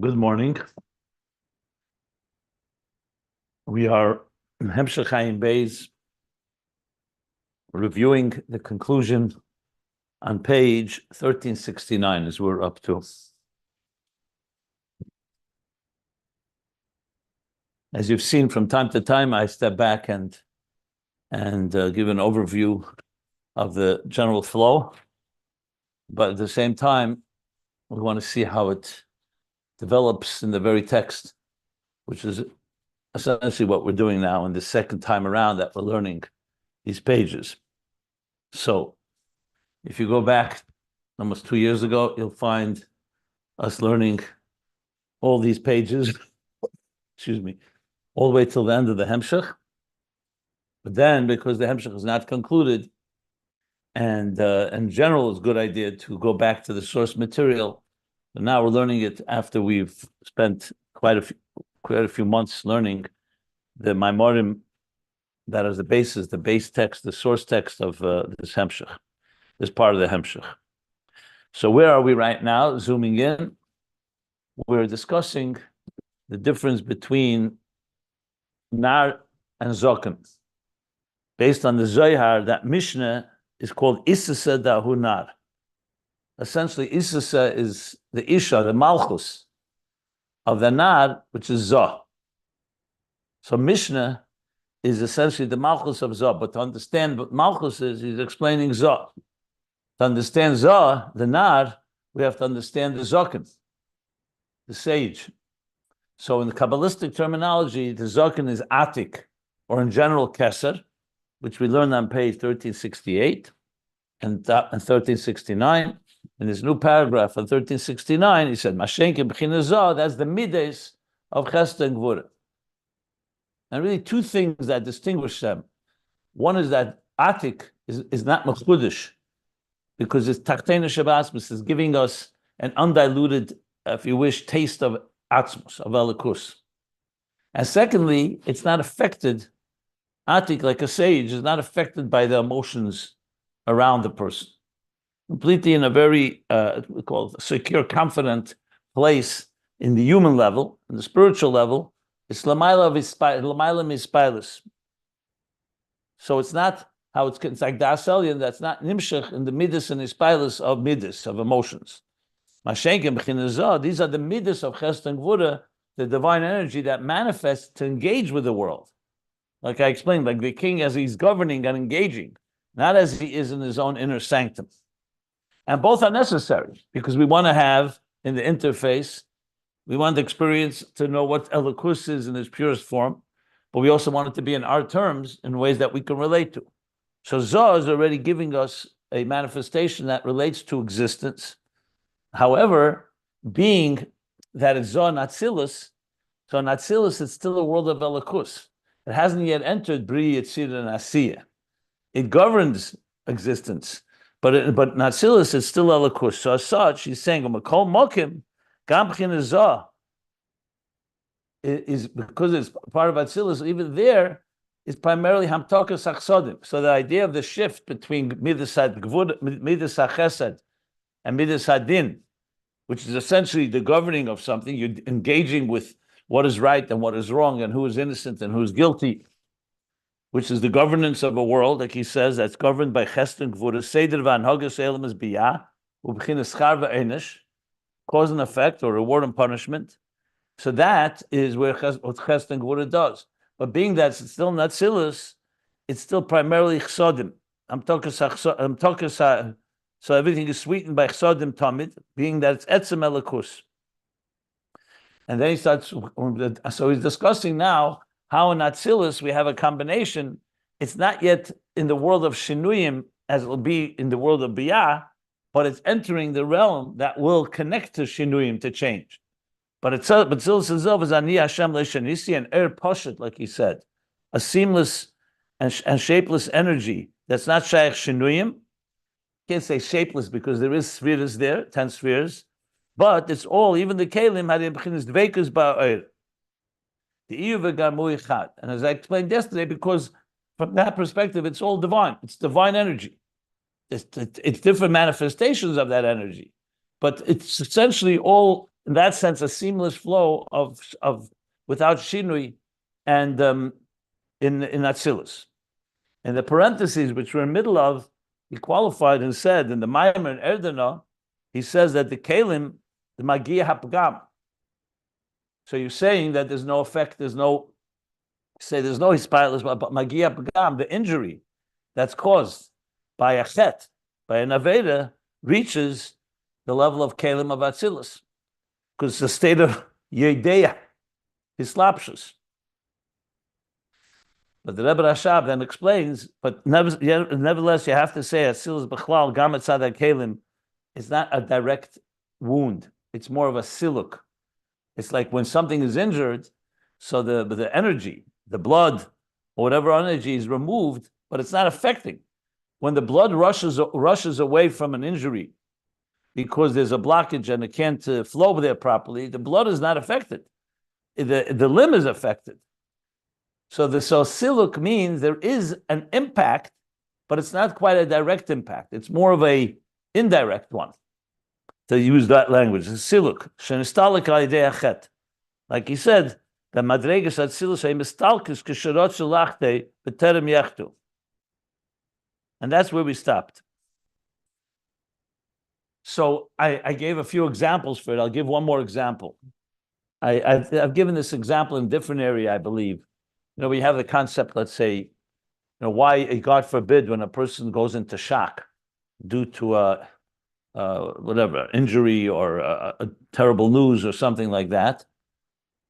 Good morning. We are in Ayin Beis reviewing the conclusion on page 1369 as we're up to. As you've seen from time to time, I step back and give an overview of the general flow, but at the same time, we want to see how it develops in the very text, which is essentially what we're doing now in the second time around that we're learning these pages. So if you go back almost 2 years ago, you'll find us learning all these pages, all the way till the end of the Hemshech. But then, because the Hemshech is not concluded, and in general, it's a good idea to go back to the source material. But now we're learning it after we've spent quite a few months learning the Maimorim that is the basis, the base text, the source text of this Hemshech, this part of the Hemshech. So where are we right now? Zooming in, we're discussing the difference between Nar and Zoken. Based on the Zohar, that Mishnah is called Isasa Dahu Nar. Essentially, Isasa is the Isha, the Malchus of the Nar, which is Zoh. So Mishnah is essentially the Malchus of Zoh, but to understand what Malchus is, he's explaining Zoh. To understand Zoh, the Nar, we have to understand the Zoken, the sage. So in the Kabbalistic terminology, the Zoken is Atik, or in general Keser, which we learned on page 1368 and 1369. In this new paragraph on 1369, he said, Mashenke b'china Zoh, that's the mides of Chesed and Gvura. And really two things that distinguish them. One is that Atik is not Mechudish, because it's Tachtena Shabasmus, is giving us an undiluted, if you wish, taste of Atzmus, of Elikus. And secondly, it's not affected, Atik, like a sage, is not affected by the emotions around the person. Completely in a very, we call it secure, confident place in the human level, in the spiritual level. It's Lamaila Mispilus. So it's not how it's like the Aselian, that's not Nimshach in the Midas and Ispilus of Midas, of emotions. Mashenkem B'chinazah, these are the Midas of Chesed and Gvura, the divine energy that manifests to engage with the world. Like I explained, like the king as he's governing and engaging, not as he is in his own inner sanctum. And both are necessary because we want to have in the interface, we want the experience to know what Elikus is in its purest form, but we also want it to be in our terms in ways that we can relate to. So Zoh is already giving us a manifestation that relates to existence. However, being that it's Zoh and Atzilus, so in Atzilus it's still a world of Elikus. It hasn't yet entered Bri, Yetzirah, and Asiya. It governs existence, but in Atzilus it's still Elikus. So as such, he's saying, Makol Mokim, Gam Zoh is because it's part of Atzilus, even there is primarily Hamtokas Achsodim. So the idea of the shift between Midas HaChesed and Midas HaDin, which is essentially the governing of something, you're engaging with what is right and what is wrong and who is innocent and who is guilty, which is the governance of a world, like he says, that's governed by Chesed and Gvura, Seder v'Anhagas Elam is Biyah, U'b'chinas Schar v'Einish, cause and effect, or reward and punishment. So that is where what Chesed and Gvura does. But being that it's still not Atzilus, it's still primarily Chsodim. So everything is sweetened by Chsodim Tamid, being that it's Etzem Elikus. And then he starts, so he's discussing now how in Atzilus we have a combination. It's not yet in the world of Shinuyim as it will be in the world of Biyah, but it's entering the realm that will connect to Shinuyim, to change. But Atzilus itself is Ani Hashem Le'Shanisi, an Poshet, like he said, a seamless and shapeless energy that's not Shaykh Shinuyim. Can't say shapeless because there is spheres there, 10 spheres, but it's all, even the Kalim, Dveikus Ba'er. The Iyuv Garmui Chad. And as I explained yesterday, because from that perspective, it's all divine. It's divine energy. It's different manifestations of that energy, but it's essentially all in that sense, a seamless flow of without shinui, and in Atzilus. In the parentheses, which we're in the middle of, he qualified and said in the Maimer and Erdena, he says that the Kalim, the Magia Hapgam. So you're saying that there's no effect, there's no hispilus, but Magia Hapgam, the injury that's caused by a chet, by an aveda, reaches the level of Kalim of Atzilus. Because it's the state of Yedeya, Hislapshus. But the Rebbe Rashab then explains, but nevertheless, you have to say Atzilus B'chlal Gam Etzad HaKelim is not a direct wound. It's more of a siluk. It's like when something is injured, so the energy, the blood, or whatever energy is removed, but it's not affecting. When the blood rushes away from an injury because there's a blockage and it can't flow there properly, the blood is not affected. The limb is affected. So siluk means there is an impact, but it's not quite a direct impact. It's more of a indirect one, to use that language. Siluk, shenistalik al achet. Like he said, the madregas atzilus hay mistalkis kisharot shelachte b'terem yechtu. And that's where we stopped. So I gave a few examples for it. I'll give one more example. I've given this example in a different area, I believe. We have the concept, let's say, why, God forbid, when a person goes into shock due to whatever, injury or a terrible news or something like that.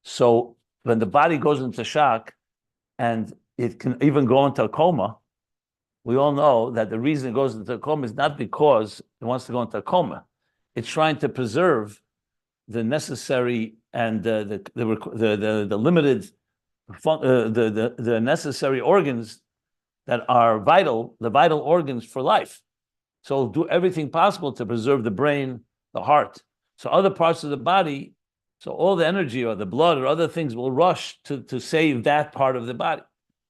So when the body goes into shock and it can even go into a coma, we all know that the reason it goes into a coma is not because it wants to go into a coma. It's trying to preserve the necessary and the limited the necessary organs that are vital, the vital organs for life. So do everything possible to preserve the brain, the heart. So other parts of the body, so all the energy or the blood or other things will rush to save that part of the body,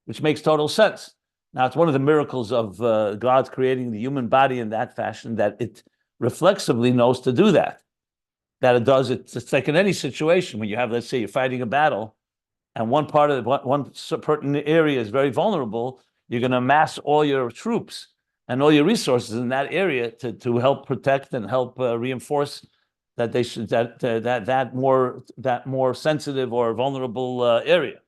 which makes total sense. Now, it's one of the miracles of God creating the human body in that fashion, that it reflexively knows to do that. That it does, it's like in any situation, when you have, let's say, you're fighting a battle, and one certain area is very vulnerable, you're going to amass all your troops and all your resources in that area to help protect and help reinforce that they should that more sensitive or vulnerable area.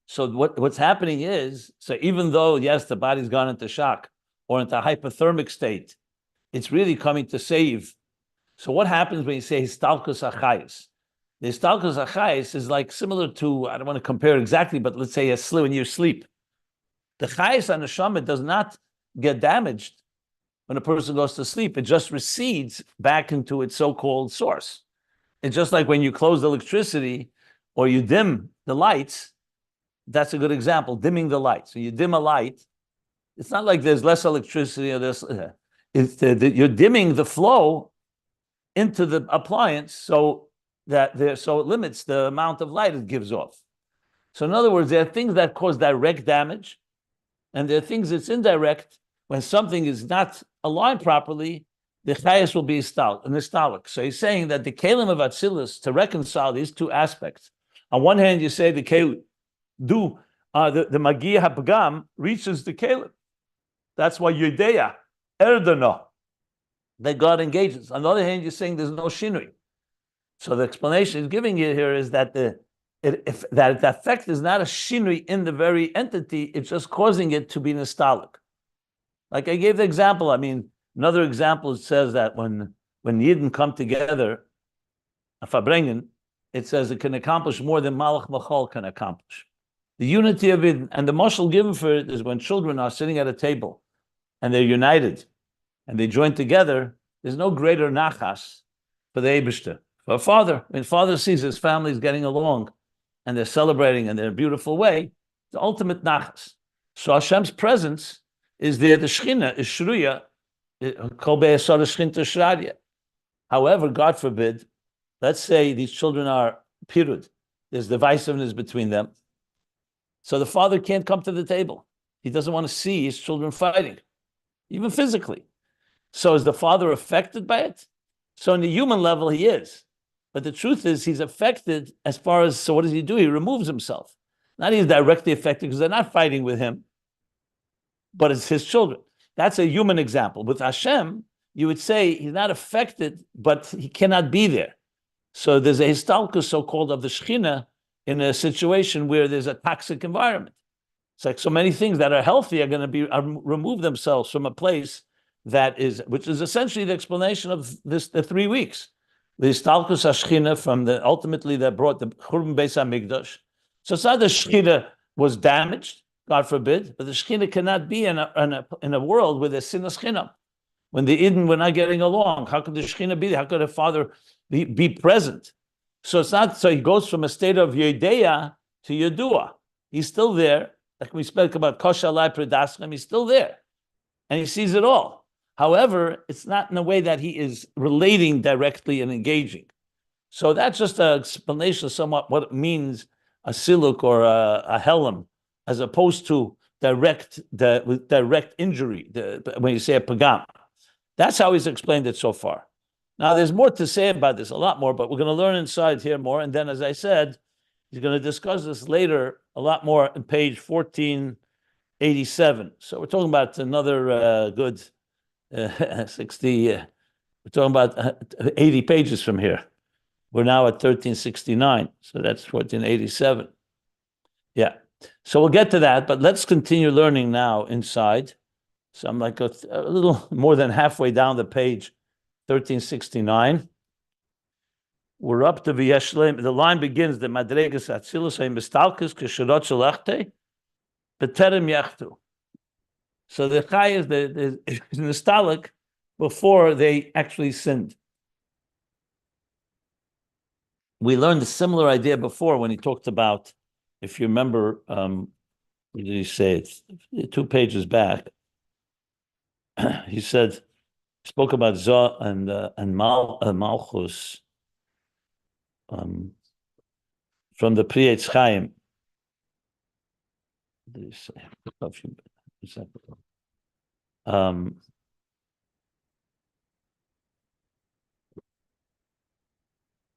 So what's happening is, so even though yes, the body's gone into shock or into a hypothermic state, it's really coming to save. So what happens when you say histalkus achayis? The histalkus achayis is like similar to, I don't want to compare exactly, but let's say when you sleep. The chayis on the neshama does not get damaged when a person goes to sleep. It just recedes back into its so-called source. It's just like when you close the electricity or you dim the lights. That's a good example, dimming the light. So you dim a light. It's not like there's less electricity or this. You're dimming the flow into the appliance so it limits the amount of light it gives off. So in other words, there are things that cause direct damage, and there are things that's indirect. When something is not aligned properly, the chayas will be nostalgic. So he's saying that the kelim of Atzilus, to reconcile these two aspects. On one hand, you say the kelim the magia hapgam reaches the kelim. That's why Yedeya, Erdana, that God engages. On the other hand, you're saying there's no shinui. So the explanation he's giving you here is that the effect is not a shinui in the very entity, it's just causing it to be nostalgic. Like I gave the example, another example says that when Yidden come together, a Fabrengen, it says it can accomplish more than Malach Machal can accomplish. The unity of it, and the mashal given for it is when children are sitting at a table and they're united and they join together, there's no greater nachas for the Eibishter. For a father, when father sees his family is getting along and they're celebrating in their beautiful way, the ultimate nachas. So Hashem's presence is there, the Shechina is Shruya, Kol Be'esar Shechinta Shradia. However, God forbid, let's say these children are pirud, there's divisiveness between them. So the father can't come to the table. He doesn't want to see his children fighting, even physically. So is the father affected by it? So on the human level, he is. But the truth is he's affected as far as, so what does he do? He removes himself. Not he's directly affected because they're not fighting with him, but it's his children. That's a human example. With Hashem, you would say he's not affected, but he cannot be there. So there's a histalkus, so-called, of the Shekhinah in a situation where there's a toxic environment. It's like so many things that are healthy are going to be remove themselves from a place that is, which is essentially the explanation of this, the 3 weeks. The histalkus Shekhinah from the ultimately that brought the Churban Beis Hamikdash. So it's not the Shekhinah was damaged, God forbid, but the Shekhinah cannot be in a world where there's sinas chinam. When the Eden were not getting along, how could the Shekhinah be there? How could a father be present? So it's not, so he goes from a state of Yedeya to Yedua. He's still there. Like we spoke about Koshalai Predaschem, he's still there. And he sees it all. However, it's not in a way that he is relating directly and engaging. So that's just an explanation of somewhat what it means a siluk or a helam, as opposed to direct injury, when you say a pagam. That's how he's explained it so far. Now, there's more to say about this, a lot more, but we're going to learn inside here more. And then, as I said, he's going to discuss this later a lot more on page 1487. So we're talking about another good 60, we're talking about 80 pages from here. We're now at 1369, so that's 1487. Yeah, so we'll get to that, but let's continue learning now inside. So I'm like a little more than halfway down the page, 1369. We're up to V'yeshlem. The line begins, the Madregas Atzilus hay mistalkes k'shirot shelachte b'terem yachtu. So the Chai is the nostalgic before they actually sinned. We learned a similar idea before when he talked about, if you remember, what did he say? It's 2 pages back. He said, spoke about Zoh and Malchus from the Pri-Etz Chaim.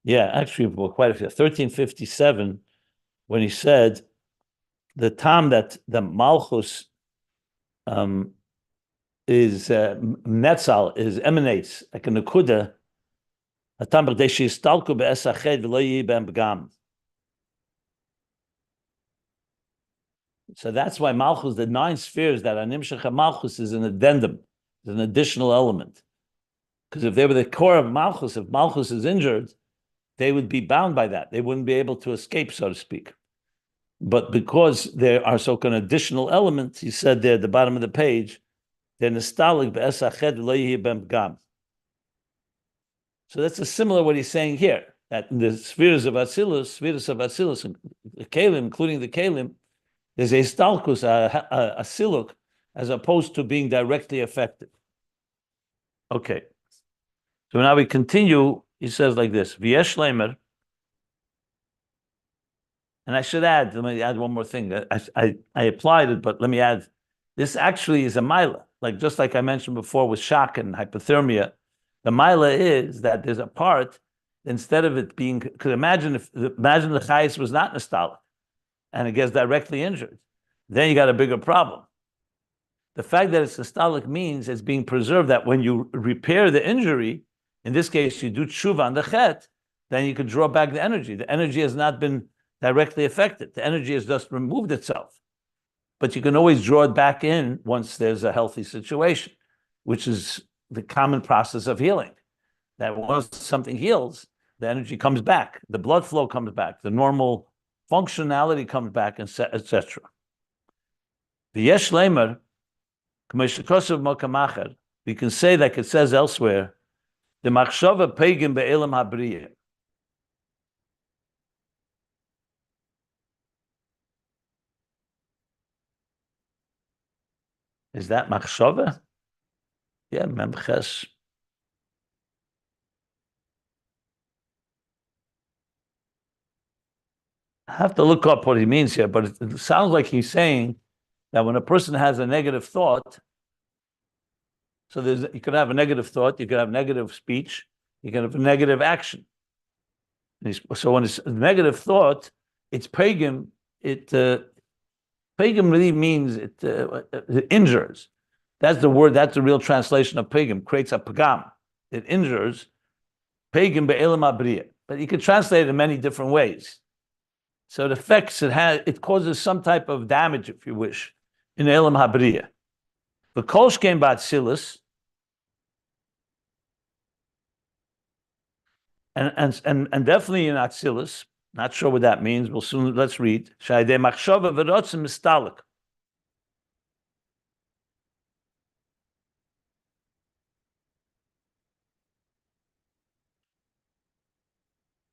Yeah, actually, well, quite a few. 1357, when he said the time that the Malchus is Netzal, emanates like a Nakuda, a time of Deshi Stalku be'esached v'lo yi ben begam. So that's why Malchus, the 9 spheres that are Nimshach Malchus, is an addendum, is an additional element. Because if they were the core of Malchus, if Malchus is injured, they would be bound by that. They wouldn't be able to escape, so to speak. But because there are so-called additional elements, he said there at the bottom of the page, they're nostalgic be'esached v'lo yi ben begam. So that's a similar what he's saying here, that in the spheres of Atzilus, the Kalim, including the Kalim, there's a stalkus, a siluk, as opposed to being directly affected. Okay. So now we continue. He says like this, V'yesh leimer, and I should add, let me add one more thing. I applied it, but let me add, this actually is a mila, like just like I mentioned before with shock and hypothermia. The mila is that there's a part, instead of it being, because imagine the chayis was not nostalgic and it gets directly injured, then you got a bigger problem. The fact that it's nostalgic means it's being preserved, that when you repair the injury, in this case, you do tshuva on the chet, then you can draw back the energy. The energy has not been directly affected. The energy has just removed itself. But you can always draw it back in once there's a healthy situation, which is the common process of healing. That once something heals, the energy comes back, the blood flow comes back, the normal functionality comes back, etc. V'yesh leimer, we can say, like it says elsewhere, the machshava pegim be'elam habriyah. Is that machshava? Yeah, memches. I have to look up what he means here, but it sounds like he's saying that when a person has a negative thought, so you could have a negative thought, you could have negative speech, You can have a negative action. So when it's a negative thought, it's pagum. Pagum really means it injures. That's the word. That's the real translation of pagum. Creates a pagam. It injures. Pagum be'elam abriya. But you can translate it in many different ways. So it affects. It causes some type of damage, if you wish, in elam habriya. The kolsh came by Atzilus. And definitely in Atzilus, not sure what that means. We'll soon, let's read. Shaydei machshava v'rotzim mistalik.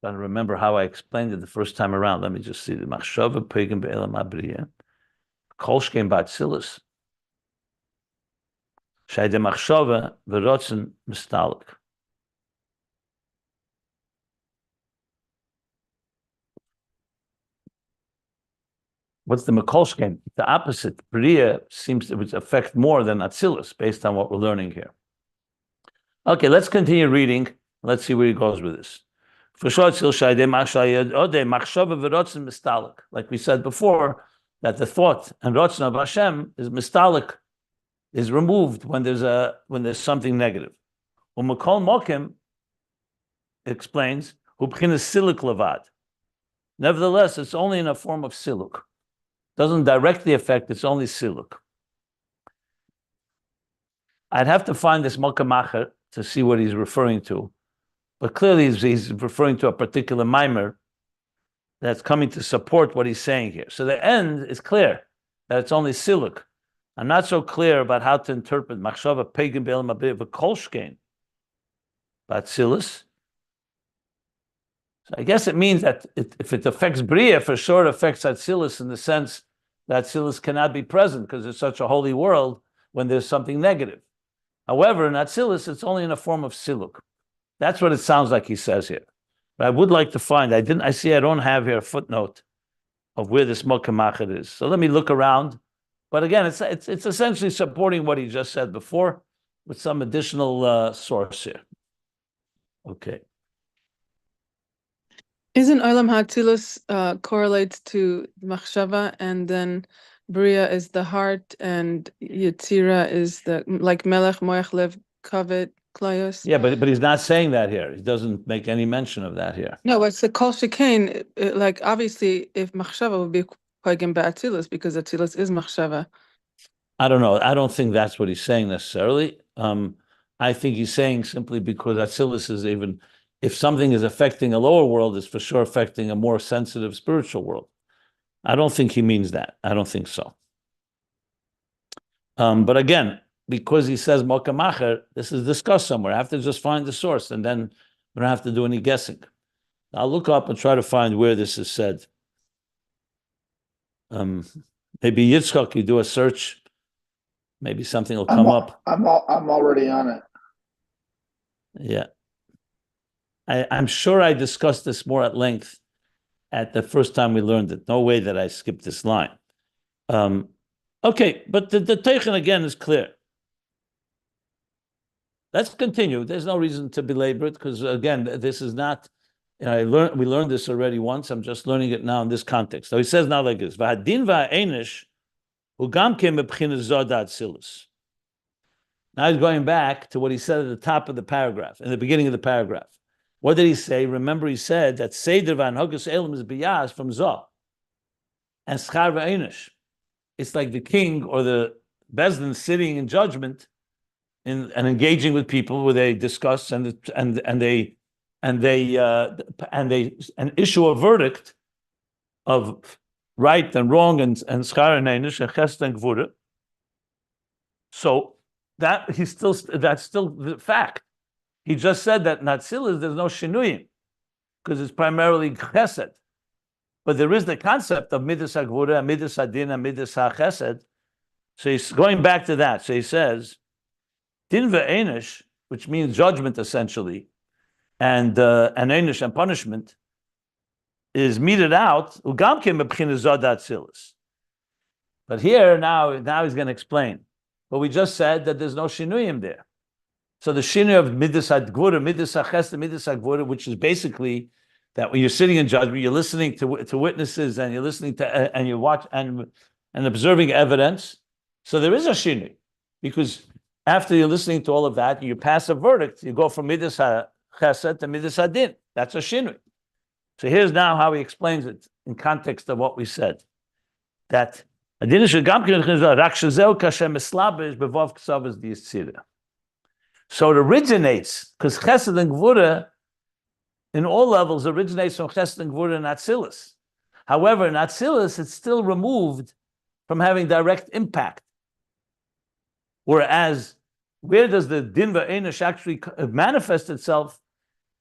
I don't remember how I explained it the first time around. Let me just see the machshava pegim be'elam abriya. Kolsh came by Atzilus. Shaydei machshava v'rotzim mistalik. What's the Mekolshkein? The opposite. Bria seems to affect more than Atzilus, based on what we're learning here. Okay, let's continue reading. Let's see where he goes with this. Like we said before, that the thought and rotzen of Hashem is mistalik, is removed when there's something negative. Umekol mokim explains hubchinas siluk levad. Nevertheless, it's only in a form of siluk. Doesn't directly affect, it's only siluk. I'd have to find this Malkamacher to see what he's referring to. But clearly he's referring to a particular mimer that's coming to support what he's saying here. So the end is clear, that it's only siluk. I'm not so clear about how to interpret machshava pegim be'elam abriya v'kolshkein b'Atzilus. So I guess it means that if it affects Bria, for sure it affects Atzilus in the sense that Atzilus cannot be present because it's such a holy world when there's something negative. However, in Atzilus, it's only in a form of Siluk. That's what it sounds like he says here. But I would like to find, I don't have here a footnote of where this Mokamachet is. So let me look around. But again, it's essentially supporting what he just said before with some additional source here. Okay. Isn't Olam HaAtzilus correlates to Machshava, and then Bria is the heart, and Yetzirah is the, like Melech, Moach, Lev, Kavod, Klayos? Yeah, but he's not saying that here. He doesn't make any mention of that here. No, it's the Kol Shekain, like obviously if Machshava would be Pagim Ba'Atzilus, because Atzilus is Machshava. I don't know. I don't think that's what he's saying necessarily. I think he's saying simply because Atzilus is even... If something is affecting a lower world, it's for sure affecting a more sensitive spiritual world. I don't think he means that. I don't think so. But again, because he says Mokamacher, this is discussed somewhere. I have to just find the source, and then we don't have to do any guessing. I'll look up and try to find where this is said. Maybe Yitzchak, you do a search. Maybe something will come up. I'm already on it. Yeah. I'm sure I discussed this more at length at the first time we learned it. No way that I skipped this line. Okay, but the Teichen again is clear. Let's continue. There's no reason to belabor it because again, this is not. We learned this already once. I'm just learning it now in this context. So he says now like this: V'hadin v'ha'enish ugam ke mebchinas zod ha'atzilus. Now he's going back to what he said at the top of the paragraph, in the beginning of the paragraph. What did he say? Remember, he said that Seder v'anhogus elam is biyas from Zoh. And schar v'einish. It's like the king or the bezdin sitting in judgment and engaging with people where they discuss and issue a verdict of right and wrong and schar and einish and chesed and gvura. So that's still the fact. He just said that in Atzilus there's no shinuyim because it's primarily chesed. But there is the concept of midas hagvura, midas hadin, and midas hachesed. So he's going back to that. So he says, din ve'enish, which means judgment essentially, and einish and punishment, is meted out. Ugam ke mebchinas zod Atzilus. But here now he's going to explain. But we just said that there's no shinuyim there. So the shinui of midas hadgvura, midas hachesed, midas hagvura, which is basically that when you're sitting in judgment, you're listening to witnesses and you're listening to and you watch and observing evidence. So there is a shinui, because after you're listening to all of that, you pass a verdict. You go from midas hachesed to midas hadin. That's a shinui. So here's now how he explains it in context of what we said. That so it originates, because chesed and gvura in all levels originates from chesed and gvura and Atzilus. However, in Atzilus, it's still removed from having direct impact. Whereas, where does the din v'einish actually manifest itself,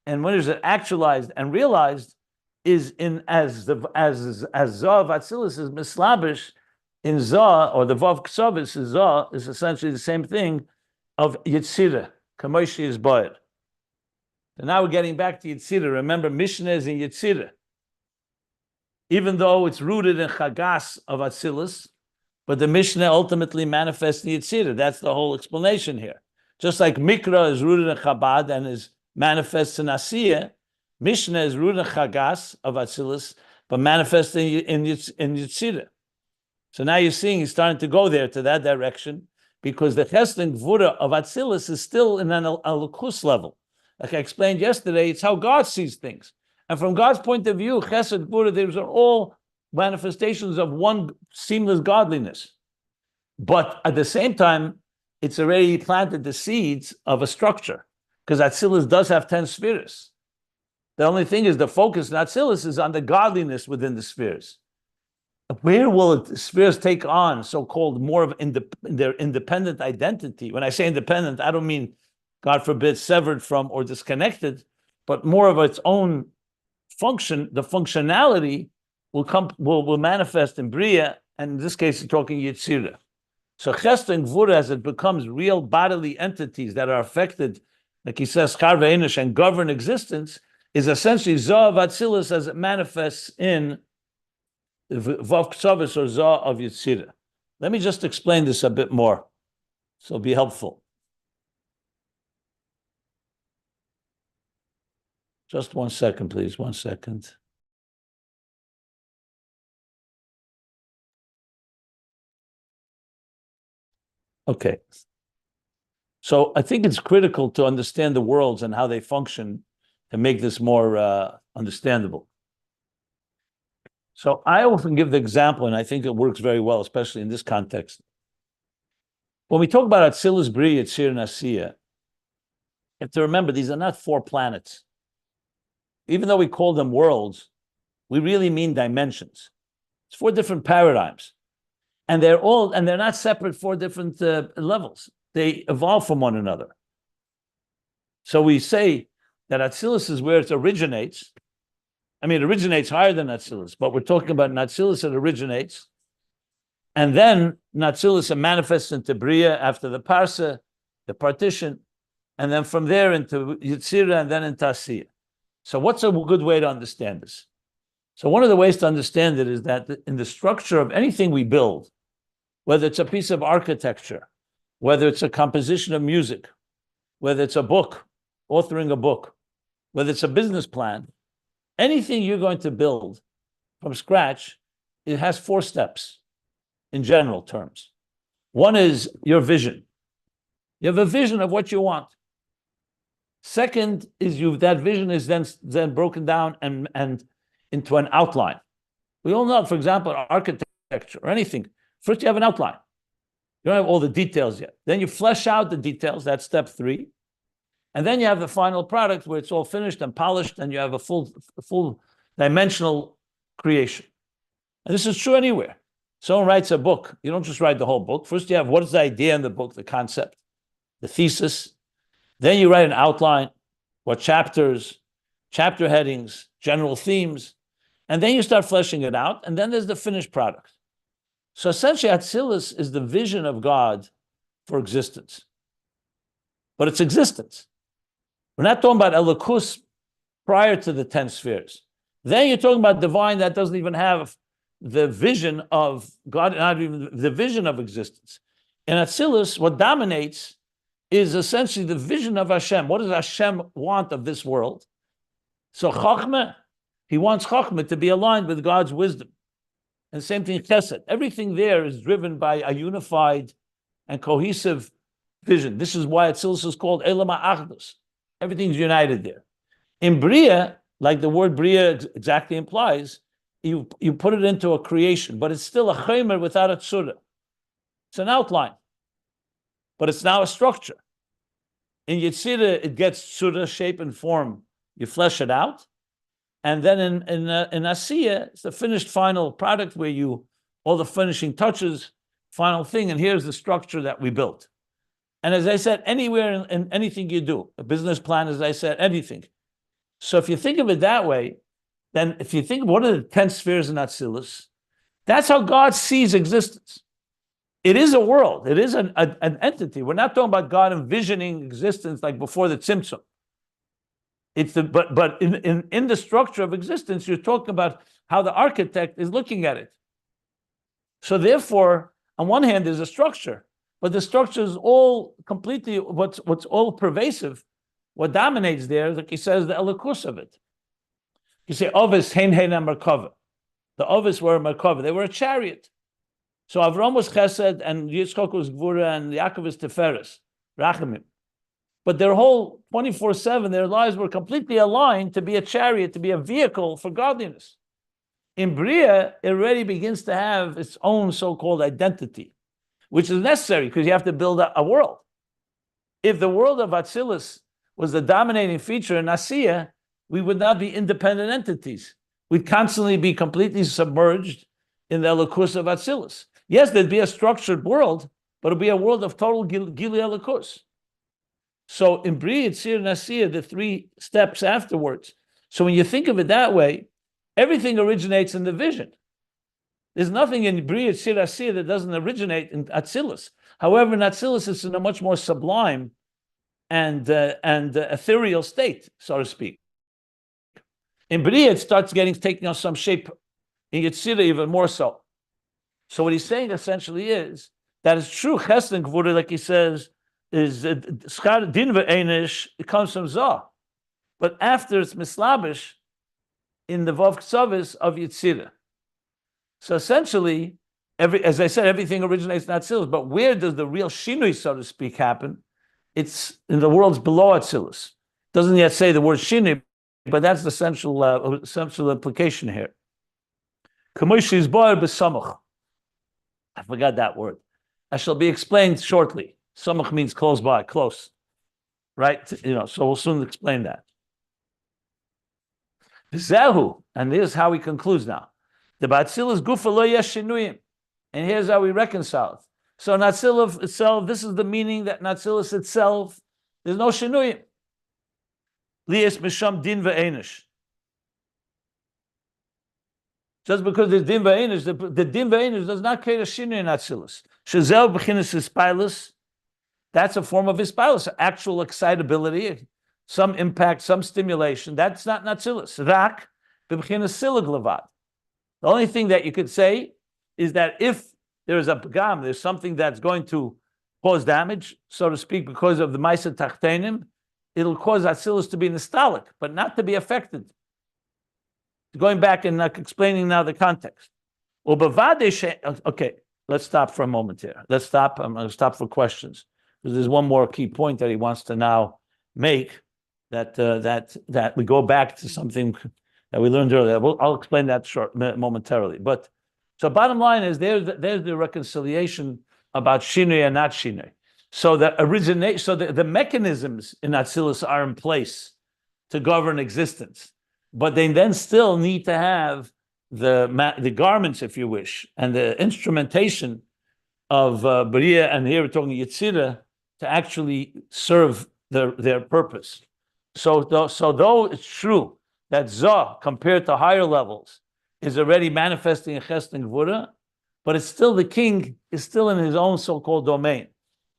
and when is it actualized and realized, is in as Zah of Atzilus is mislabish in Zah, or the Vav Ksavis is Zah, is essentially the same thing of Yetzirah, Kamoshi is Boyer. So now we're getting back to Yetzirah. Remember, Mishnah is in Yetzirah. Even though it's rooted in Chagas of Atzilus, but the Mishnah ultimately manifests in Yetzirah. That's the whole explanation here. Just like Mikra is rooted in Chabad and is manifests in Asiyah, Mishnah is rooted in Chagas of Atzilus, but manifests in Yetzirah. So now you're seeing he's starting to go there to that direction, because the chesed and gvura of Atzilus is still in an alukus level. Like I explained yesterday, it's how God sees things. And from God's point of view, chesed, gvura, these are all manifestations of one seamless godliness. But at the same time, it's already planted the seeds of a structure, because Atzilus does have 10 spheres. The only thing is the focus in Atzilus is on the godliness within the spheres. Where will the spheres take on so-called more of their independent identity? When I say independent, I don't mean, God forbid, severed from or disconnected, but more of its own function. The functionality will manifest in Bria, and in this case, he's talking Yetzirah. So chesed and gvura, as it becomes real bodily entities that are affected, like he says, char ve'einish, and govern existence, is essentially Zah of Atzilus as it manifests in Vav Ksavis or Zah of Yetzirah. Let me just explain this a bit more, so it'll be helpful. Just 1 second, please, 1 second. Okay. So I think it's critical to understand the worlds and how they function to make this more understandable. So I often give the example, and I think it works very well, especially in this context. When we talk about Atzilus, Bria, Yetzirah, and Asiyah, you have to remember these are not 4 planets. Even though we call them worlds, we really mean dimensions. It's 4 different paradigms, and they're not separate 4 different levels. They evolve from one another. So we say that Atzilus is where it originates. I mean, it originates higher than Atzilus, but we're talking about Atzilus, it originates. And then Atzilus manifests into Bria after the Parsa, the partition, and then from there into Yetzirah and then into Asiyah. So what's a good way to understand this? So one of the ways to understand it is that in the structure of anything we build, whether it's a piece of architecture, whether it's a composition of music, whether it's a book, authoring a book, whether it's a business plan, anything you're going to build from scratch, it has 4 steps in general terms. One is your vision. You have a vision of what you want. Second is that vision is then broken down and into an outline. We all know, for example, architecture or anything. First, you have an outline. You don't have all the details yet. Then you flesh out the details. That's step 3. And then you have the final product where it's all finished and polished, and you have a full dimensional creation. And this is true anywhere. Someone writes a book. You don't just write the whole book. First, you have what is the idea in the book, the concept, the thesis. Then you write an outline, what chapters, chapter headings, general themes, and then you start fleshing it out, and then there's the finished product. So essentially, Atzilus is the vision of God for existence. But it's existence. We're not talking about Elokus prior to the 10 spheres. Then you're talking about divine that doesn't even have the vision of God, not even the vision of existence. In Atzilus, what dominates is essentially the vision of Hashem. What does Hashem want of this world? So Chachma, he wants Chachma to be aligned with God's wisdom. And the same thing, Chesed. Everything there is driven by a unified and cohesive vision. This is why Atzilus is called Elam HaAchdus. Everything's united there. In Bria, like the word Bria exactly implies, you put it into a creation, but it's still a chaymer without a tzura. It's an outline, but it's now a structure. In Yetzirah, it gets tzura, shape and form. You flesh it out. And then in Asiya, it's the finished final product where all the finishing touches, final thing, and here's the structure that we built. And as I said, anywhere in anything you do, a business plan, as I said, anything. So if you think of it that way, then if you think of what are the 10 spheres in Atzilus, that's how God sees existence. It is a world. It is an entity. We're not talking about God envisioning existence like before the Tzimtzum. It's but in the structure of existence, you're talking about how the architect is looking at it. So therefore, on one hand, there's a structure, but the structure is all completely what's all pervasive. What dominates there, like he says, the elokus of it. You say, Ovis, hein merkava. The Ovis were a merkava. They were a chariot. So Avram was chesed, and Yitzchak was gvura, and Yaakov was tiferes, rachamim. But their whole 24/7, their lives were completely aligned to be a chariot, to be a vehicle for godliness. In Bria, it already begins to have its own so-called identity, which is necessary because you have to build a world. If the world of Atzilus was the dominating feature in Asiya, we would not be independent entities. We'd constantly be completely submerged in the elokus of Atzilus. Yes, there'd be a structured world, but it'd be a world of total Gili elokus. So in Bria, Yetzirah, and Asiya, the 3 steps afterwards. So when you think of it that way, everything originates in the vision. There's nothing in Bria, Yetzirah, Asiya that doesn't originate in Atzilus. However, in Atzilus, it's in a much more sublime and ethereal state, so to speak. In Bria, it starts taking on some shape. In Yetzirah, even more so. So what he's saying essentially is that it's true. Chesed and Gvura, like he says, is schar din ve'enish. It comes from Zah, but after it's mislabish in the Vav Ksavis of Yetzirah. So essentially, as I said, everything originates in Atzilus. But where does the real shinui, so to speak, happen? It's in the worlds below Atzilus. Doesn't yet say the word shinui, but that's the central implication here. I forgot that word. I shall be explained shortly. Samach means close by, close. Right? So we'll soon explain that. Zehu, and here's how he concludes now. The Atzilus gufa lo yesh shinuyim. And here's how we reconcile it. So in Atzilus itself, this is the meaning that in Atzilus itself, there's no shinuyim. Lies misham din ve'enish. Just because there's din ve'enish, the din ve'enish does not create a shinui in Atzilus. Shazel b'chinas ispilus, that's a form of ispilus, actual excitability, some impact, some stimulation. That's not Atzilus. Rak b'chinas Siluk levad. The only thing that you could say is that if there is a pagam, there's something that's going to cause damage, so to speak, because of the Maisa Tachtenim, it'll cause Atzilus to be nostalgic, but not to be affected. Going back and explaining now the context. Okay, let's stop for a moment here. Let's stop. I'm going to stop for questions. Because there's one more key point that he wants to now make, that we go back to something that we learned earlier. I'll explain that momentarily. But so bottom line is there's the reconciliation about shinui and not shinui. So the mechanisms in Atzilus are in place to govern existence, but they then still need to have the garments, if you wish, and the instrumentation of Bria, and here we're talking Yetzirah, to actually serve their purpose. So though it's true that Zah, compared to higher levels, is already manifesting a Chesed and Gvura, but it's still, the king is still in his own so-called domain.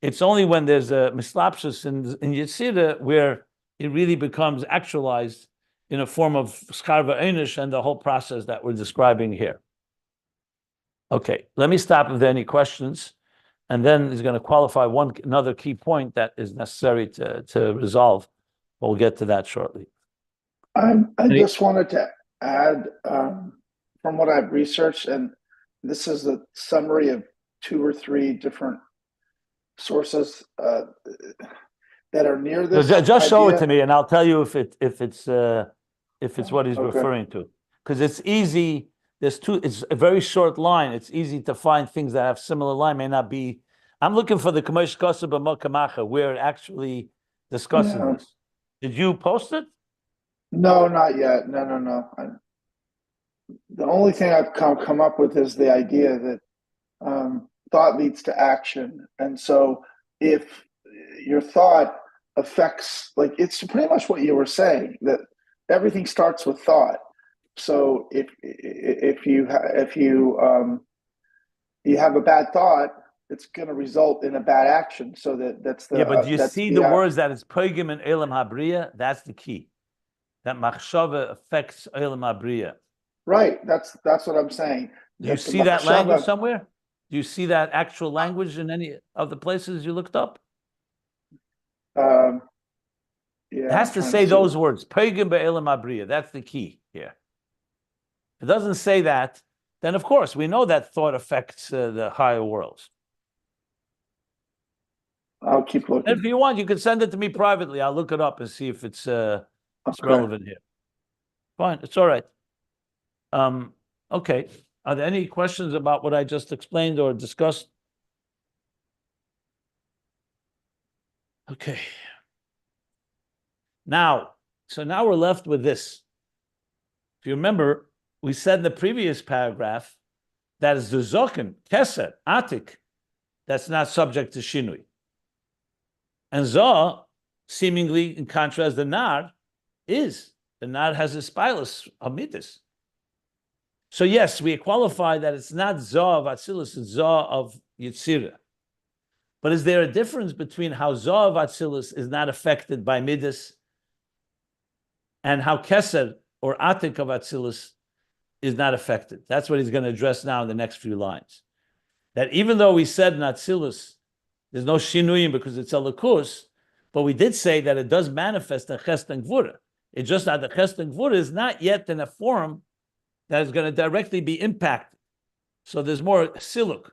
It's only when there's a mislapshus in Yetzirah where it really becomes actualized in a form of schar ve'enish and the whole process that we're describing here. Okay, let me stop if there are any questions. And then he's going to qualify another key point that is necessary to resolve. We'll get to that shortly. I just wanted to add, from what I've researched, and this is a summary of 2 or 3 different sources that are near this. So just show it idea. to me, and I'll tell you if it's what he's Okay. referring to. Because it's easy. It's a very short line. It's easy to find things that have similar line. May not be. I'm looking for the Kamesh Kosa B'Mokamacha where it actually discusses Yeah. this. Did you post it? No, not yet. No. The only thing I've come up with is the idea that thought leads to action. And so if your thought affects, like, it's pretty much what you were saying, that everything starts with thought. So if you have a bad thought, it's going to result in a bad action. So that's the But do you that's see the words that it's Pogim and Elam Habriya? That's the key. That Machshava affects Elam Habriya. Right. That's what I'm saying. Do you see that language somewhere? Do you see that actual language in any of the places you looked up? Yeah, it has to say those words. Pogim be'elam habriya. That's the key here. If it doesn't say that, then of course we know that thought affects the higher worlds. I'll keep looking. And if you want, you can send it to me privately. I'll look it up and see if it's relevant here. Fine, it's all right. Okay. Are there any questions about what I just explained or discussed? Okay. Now we're left with this. If you remember, we said in the previous paragraph that is the Zokin, Keser, Atik, that's not subject to Shinui. And Zoh, seemingly in contrast, the Nar is. The Nar has a spilus of midas. So yes, we qualify that it's not Zoh of Atzilus, it's Zoh of Yetzirah. But is there a difference between how Zoh of Atzilus is not affected by midas and how Keser or Atik of Atzilus is not affected? That's what he's going to address now in the next few lines. That even though we said in Atzilus there's no Shinuyim because it's a Lakus, but we did say that it does manifest in Chesed and Gvura. It's just that the Chesed and Gvura is not yet in a form that is going to directly be impacted. So there's more Siluk.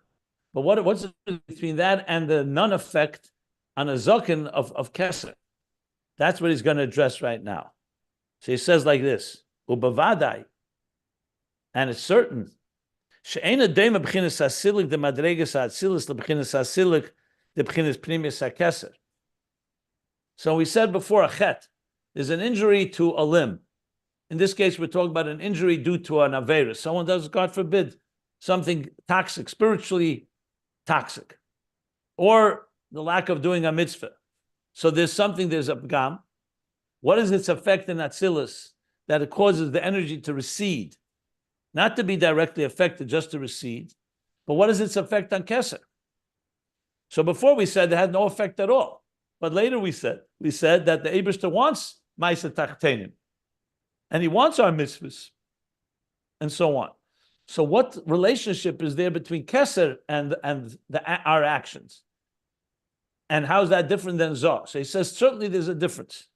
But what's the difference between that and the non-effect on a Zokin of Keser? That's what he's going to address right now. So he says like this, Ubavadai, and it's certain, She'ena deima b'chinas hasilik de madregas ha'atzilus leb'chinas hasilik de b'chinas pnimis ha'keser. So we said before a chet, there's an injury to a limb. In this case, we're talking about an injury due to an averus. Someone does, God forbid, something toxic, spiritually toxic, or the lack of doing a mitzvah. So there's a pgam. What is its effect in Atzilus? That it causes the energy to recede, not to be directly affected, just to recede. But what is its effect on Keser? So before we said it had no effect at all. But later we said that the Eibishter wants Maisa Tachtenim. And he wants our mitzvahs, and so on. So what relationship is there between Keser and our actions? And how is that different than Zoh? So he says, certainly there's a difference.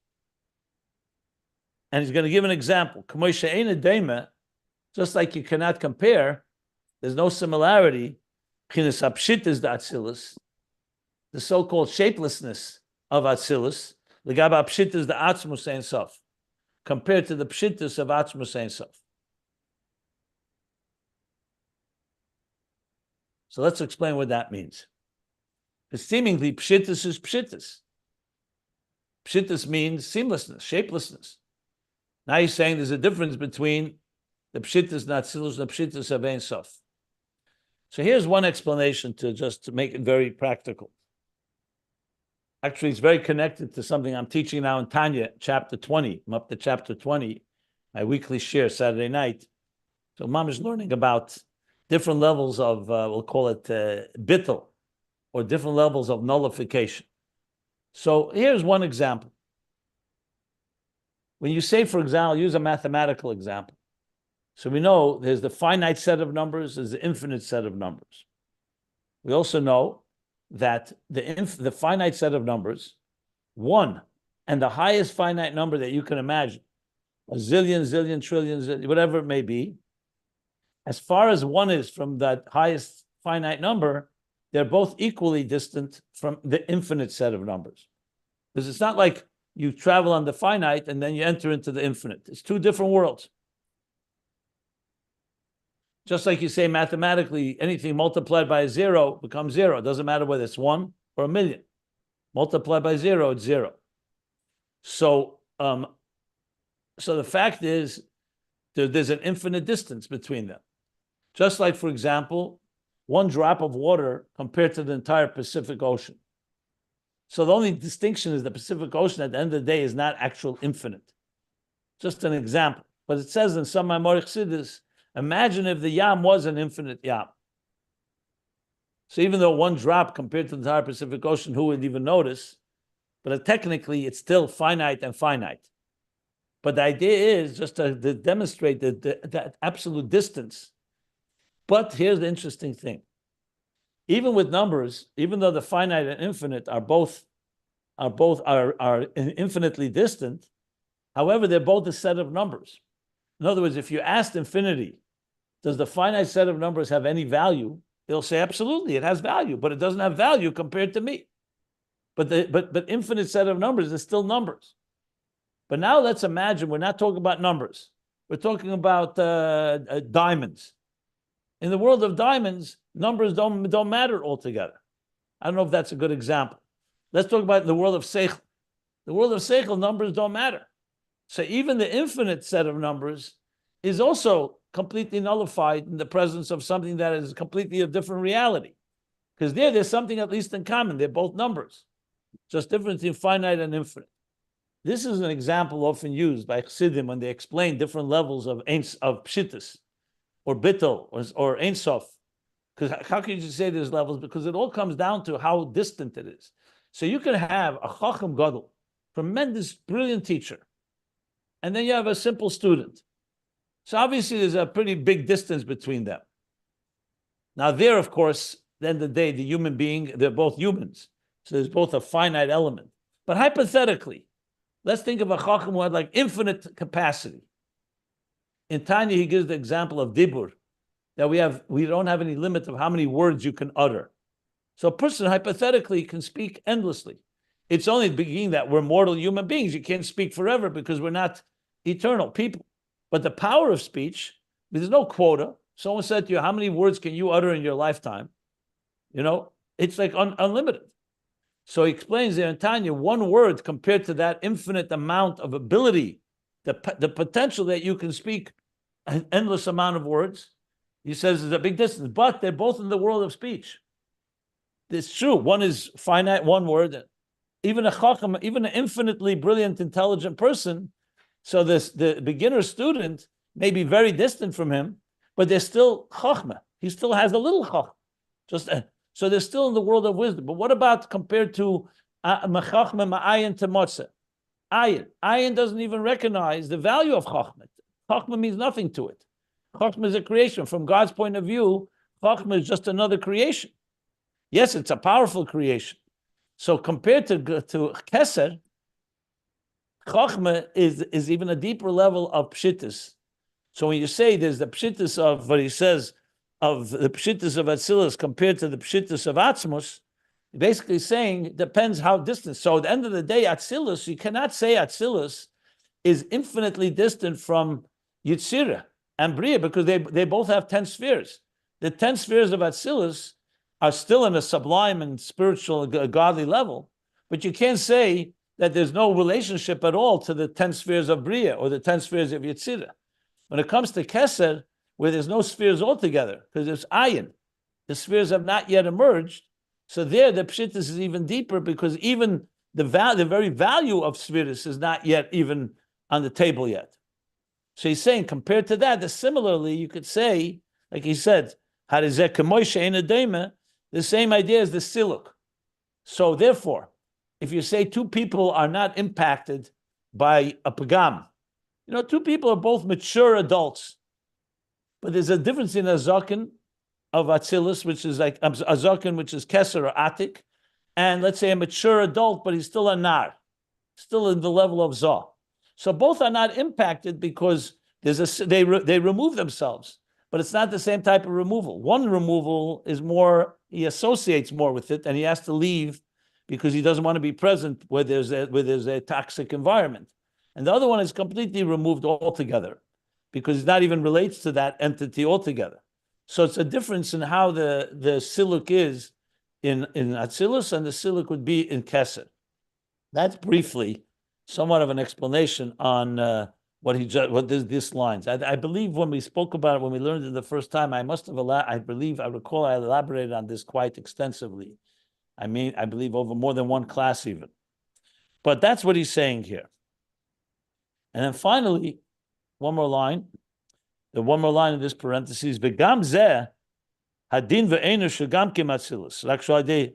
And he's going to give an example. Just like you cannot compare, there's no similarity. Chinas Apshit is the Atzilus, the so-called shapelessness of Atzilus. L'gab Apshit is the Atzmus Ein Sof, compared to the Pshittus of Atzmus Ein Sof. So let's explain what that means. Because seemingly Pshittus is Pshittus. Pshittus means seamlessness, shapelessness. Now he's saying there's a difference between the Pshittus Atzilus and the Pshittus of Ein Sof. So here's one explanation to make it very practical. Actually, it's very connected to something I'm teaching now in Tanya, chapter 20. I'm up to chapter 20, my weekly share, Saturday night. So Mom is learning about different levels of, we'll call it bittul, or different levels of nullification. So here's one example. When you say, for example, use a mathematical example. So we know there's the finite set of numbers, there's the infinite set of numbers. We also know that the finite set of numbers, one, and the highest finite number that you can imagine, a zillion, zillion, trillion, zillion, whatever it may be, as far as one is from that highest finite number, they're both equally distant from the infinite set of numbers. Because it's not like you travel on the finite and then you enter into the infinite. It's two different worlds. Just like you say mathematically, anything multiplied by a zero becomes zero. It doesn't matter whether it's one or a million. Multiplied by zero, it's zero. So the fact is, there's an infinite distance between them. Just like, for example, one drop of water compared to the entire Pacific Ocean. So the only distinction is the Pacific Ocean at the end of the day is not actual infinite. Just an example. But it says in some Maimonic Chassidus, imagine if the Yam was an infinite Yam. So even though one drop compared to the entire Pacific Ocean, who would even notice? But technically, it's still finite and finite. But the idea is just to demonstrate that absolute distance. But here's the interesting thing. Even with numbers, even though the finite and infinite are infinitely distant, however, they're both a set of numbers. In other words, if you asked infinity, does the finite set of numbers have any value? It'll say, absolutely, it has value, but it doesn't have value compared to me. But infinite set of numbers is still numbers. But now let's imagine we're not talking about numbers. We're talking about diamonds. In the world of diamonds, numbers don't matter altogether. I don't know if that's a good example. Let's talk about the world of Seichel. The world of Seichel, numbers don't matter. So even the infinite set of numbers is also completely nullified in the presence of something that is completely a different reality. Because there's something at least in common. They're both numbers. Just difference in finite and infinite. This is an example often used by Chassidim when they explain different levels of Pshittus, or Bittul, or Ein Sof. Because how can you just say there's levels? Because it all comes down to how distant it is. So you can have a Chacham Gadol, tremendous, brilliant teacher, and then you have a simple student. So obviously there's a pretty big distance between them. Now there, of course, at the end of the day, the human being, they're both humans. So there's both a finite element. But hypothetically, let's think of a Chacham who had like infinite capacity. In Tanya, he gives the example of Dibur, that we don't have any limit of how many words you can utter. So a person hypothetically can speak endlessly. It's only the beginning that we're mortal human beings. You can't speak forever because we're not eternal people. But the power of speech, there's no quota. Someone said to you, how many words can you utter in your lifetime? You know, it's like unlimited. So he explains there in Tanya, one word compared to that infinite amount of ability, the potential that you can speak an endless amount of words. He says there's a big distance, but they're both in the world of speech. It's true. One is finite, one word. Even a chacham, even an infinitely brilliant, intelligent person, so the beginner student may be very distant from him, but they're still chachma. He still has a little chachma. So they're still in the world of wisdom. But what about compared to mechachma ma'ayin to motzeh? Ayin doesn't even recognize the value of chachma. Chachma means nothing to it. Chachma is a creation. From God's point of view, chachma is just another creation. Yes, it's a powerful creation. So compared to Keser, Chachma is even a deeper level of Pshittus. So when you say there's the Pshittus of what he says, of the Pshittus of Atzilus compared to the Pshittus of Atzmus, basically saying it depends how distant. So at the end of the day, Atzilus, you cannot say Atzilus is infinitely distant from Yetzirah and Bria because they both have 10 spheres. The 10 spheres of Atzilus are still in a sublime and spiritual, godly level, but you can't say that there's no relationship at all to the 10 spheres of Bria or the 10 spheres of Yetzirah. When it comes to Keser, where there's no spheres altogether, because there's Ayin, the spheres have not yet emerged, so there the Pshittus is even deeper because even the very value of spheres is not yet even on the table yet. So he's saying, compared to that, similarly, you could say, like he said, the same idea as the Siluk. So therefore, if you say two people are not impacted by a pagam, two people are both mature adults, but there's a difference in a zaken of Atzilus, which is like a Zokin, which is Keser or Atik, and let's say a mature adult, but he's still a Nar, still in the level of Zoh. So both are not impacted because they remove themselves, but it's not the same type of removal. One removal is more, he associates more with it, and he has to leave because he doesn't want to be present where there's a toxic environment. And the other one is completely removed altogether because it not even relates to that entity altogether. So it's a difference in how the Siluk is in Atzilus, and the Siluk would be in Keser. That's briefly somewhat of an explanation on what this lines. I believe when we spoke about it, when we learned it the first time, I recall I elaborated on this quite extensively. I believe over more than one class even. But that's what he's saying here. And then finally, one more line. The one more line in this parentheses, V'gam zeh hadin ve'einish shegam k'matzilus.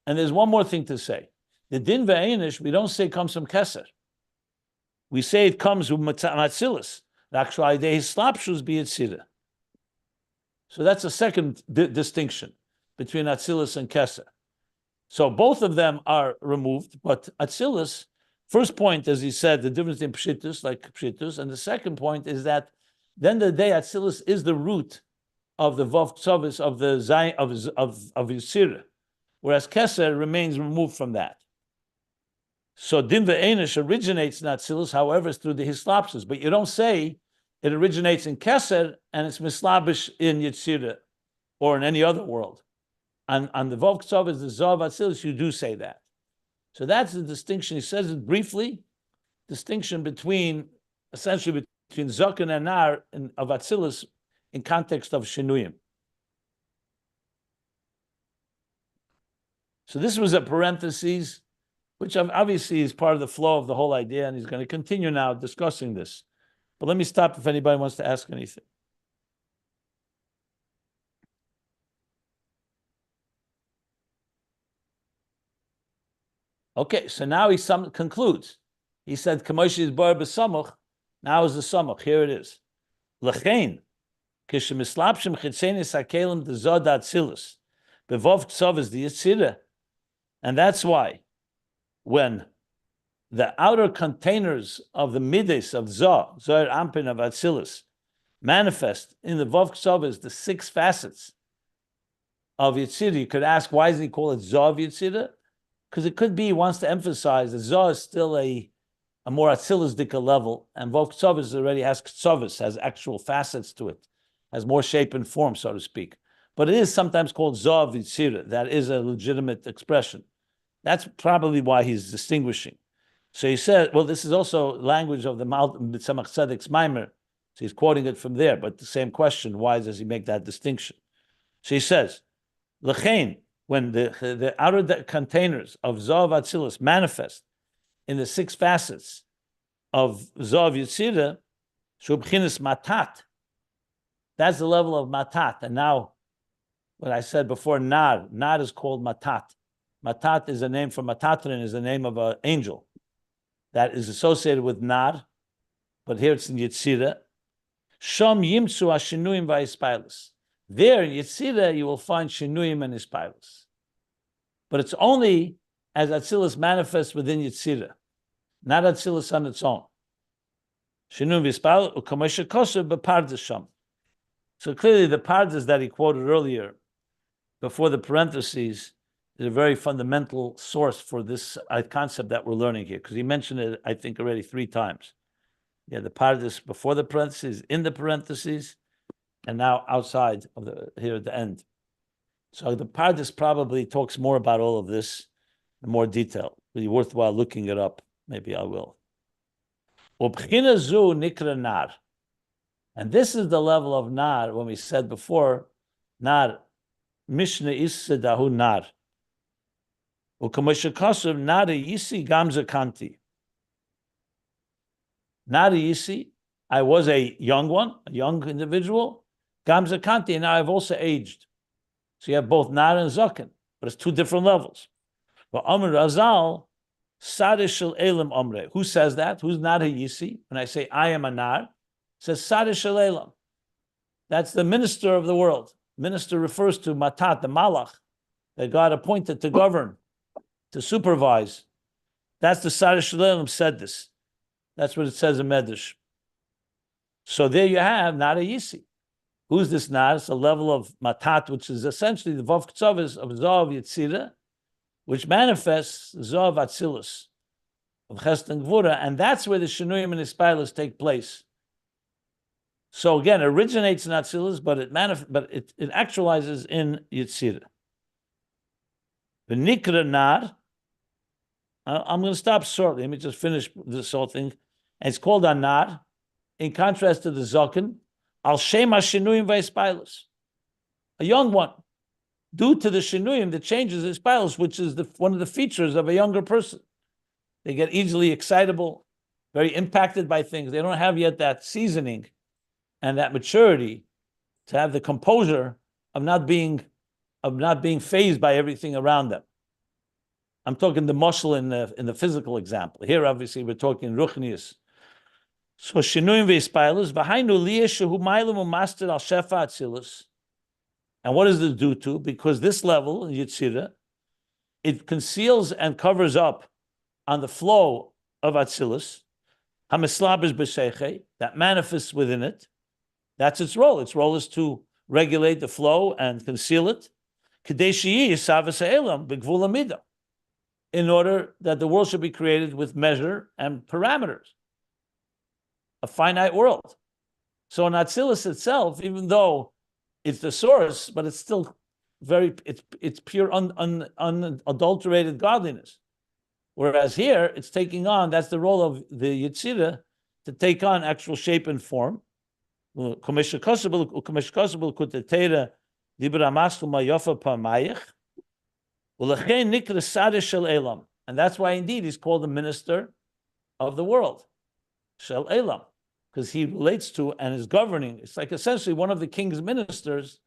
And there's one more thing to say. The din ve'einish, we don't say comes from Keser. We say it comes from Atzilus. Actually, his slapshus be Yetzirah. So that's a second distinction between Atzilus and Keser. So both of them are removed, but Atzilus, first point, as he said, the difference in Pshitus, like Pshitus, and the second point is that then the day Atzilus is the root of the Vav Tzovis of the Zayin of Yetzirah, whereas Keser remains removed from that. So Din ve'enish originates in Atzilus, however, it's through the Hislapsus. But you don't say it originates in Keser and it's mislabish in Yetzirah or in any other world. On the Vav Tzovis, the Zav Atzilus, you do say that. So that's the distinction. He says it briefly, distinction essentially between Zokin and Nar of Atzilus in context of Shinuyim. So this was a parenthesis, which obviously is part of the flow of the whole idea, and he's going to continue now discussing this. But let me stop if anybody wants to ask anything. Okay, so now he concludes. He said, Kamoshi is bar b'samuch. Now is the samuch. Here it is. L'chein, kishemislapshim chitzenis hakelim d'zod atzilus. Bevov tzov is the Yetzirah. And that's why when the outer containers of the midas of Zohar Ampin of Atzilus, manifest in the Vav Ksavas, the 6 facets of Yetzirah, you could ask, why doesn't he call it Zohar Yetzirah? Because it could be he wants to emphasize that Zohar is still a more Atzilus-dika level, and Vav Ksavas already has Ksavas, has actual facets to it, has more shape and form, so to speak. But it is sometimes called Zohar Yetzirah. That is a legitimate expression. That's probably why he's distinguishing. So he said, well, this is also language of the Tzemach Tzedek's Maimer. So he's quoting it from there, but the same question, why does he make that distinction? So he says, L'chein, when the outer containers of Zav Atzilus manifest in the 6 facets of Zav Yetzirah, Shubchinis Matat, that's the level of Matat. And now, what I said before, Nar is called Matat. Matat is a name for Matatrin, is the name of an angel that is associated with Nar, but here it's in Yetzirah. Shom Yimtsu Ashinuyim Vaispilus. There in Yetzirah you will find Shinuyim and Ispilus. But it's only as Atzilus manifests within Yetzirah, not Atzilus on its own. Shinuyim Vaispilus u'kamesha koser b'pardes sham. So clearly the pardes that he quoted earlier, before the parentheses, is a very fundamental source for this concept that we're learning here, because he mentioned it, I think, already 3 times. Yeah, the pardes before the parentheses, in the parentheses, and now outside of here at the end. So the pardes probably talks more about all of this in more detail. Really worthwhile looking it up. Maybe I will. Ubchina zu nikra nar. And this is the level of nar, when we said before, nar, mishna issedahu nar. Ukamashakasav nari yisi gamza kanti. Nari yisi, I was a young individual. Gamza kanti, and now I've also aged. So you have both nar and zaken, but it's 2 different levels. But Amr Razal, Sadishal Elam Omre. Who says that? Who's Nari yisi? When I say I am a nar, it says Sadishal Elam. That's the minister of the world. minister refers to matat, the malach, that God appointed to govern, to supervise. That's the Sar Shalom said this. That's what it says in Medrash. So there you have Nada Yisi. Who's this Nada? It's a level of matat, which is essentially the Vav Ktsavis of Zav Yetzirah, which manifests Zav Atzilus of Chesed and Gvura, and that's where the Shinuyim and Ispilus take place. So again, it originates in Atzilus, but it actualizes in Yetzirah. The Nikra Nar, I'm going to stop shortly. Let me just finish this whole thing. And it's called a Nar, in contrast to the Zokin, Al Shem HaShinuyim V'Ispilus, a young one, due to the Shinuyim, the changes in Ispilus, which is one of the features of a younger person. They get easily excitable, very impacted by things. They don't have yet that seasoning and that maturity to have the composure of not being fazed by everything around them. I'm talking the muscle in the physical example. Here, obviously, we're talking ruchnius. So shinuyim v'ispailus v'hainu liyeshu ma'ilum u'master al shefa atzilus. And what does this do to? Because this level in Yetzirah, it conceals and covers up on the flow of atzilus, hamislabes b'seiche, that manifests within it. That's its role. Its role is to regulate the flow and conceal it. Kedei sheyi yisavas ha'elam b'gvul hamidah, in order that the world should be created with measure and parameters. A finite world. So in Atzilus itself, even though it's the source, but it's still it's pure unadulterated godliness. Whereas here, it's taking on, that's the role of the Yetzirah, to take on actual shape and form. And that's why indeed he's called the minister of the world. Shel Elam, because he relates to and is governing. It's like essentially one of the king's ministers,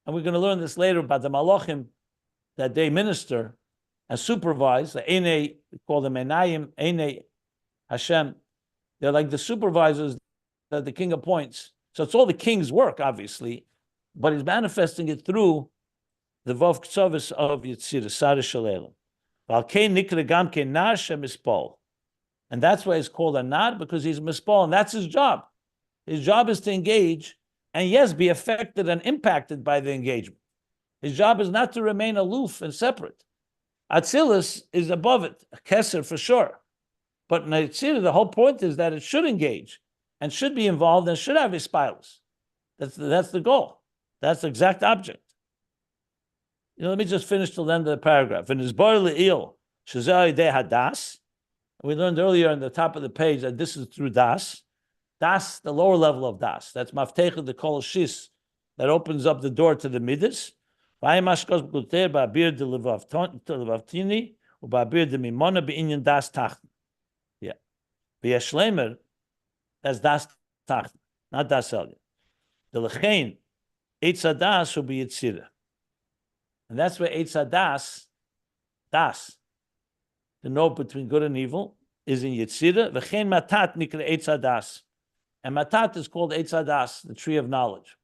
and we're going to learn this later about the Malachim, that they minister and supervise. The Einei, we call them Einayim, Einei Hashem. They're like the supervisors that the king appoints. So it's all the king's work, obviously, but he's manifesting it through the Vav Ktsavis of Yetzirah, Sar Shel Elam. Valkein Nikra Gam Kein Nar Shemispol. And that's why he's called a Nad, because he's mispal, and that's his job. His job is to engage, and yes, be affected and impacted by the engagement. His job is not to remain aloof and separate. Atzilus is above it, a Keser for sure. But in Yetzirah, the whole point is that it should engage, and should be involved, and should have Ispilus. That's the goal. That's the exact object. Let me just finish till the end of the paragraph. In his bar le'il, shezeh de hadas. We learned earlier on the top of the page that this is through Das. Das, the lower level of Das. That's Maftecha, the Kol Shis, that opens up the door to the Midas. Yeah. V'yashlemer, that's Das Tacht, not Das Elyon. The Lechein, Eitz HaDas will be Yetzirah. And that's where Eitz HaDas, Das, the know between good and evil, is in Yetzirah. V'chein matat nikra Eitz HaDas. And matat is called Eitz HaDas, the tree of knowledge.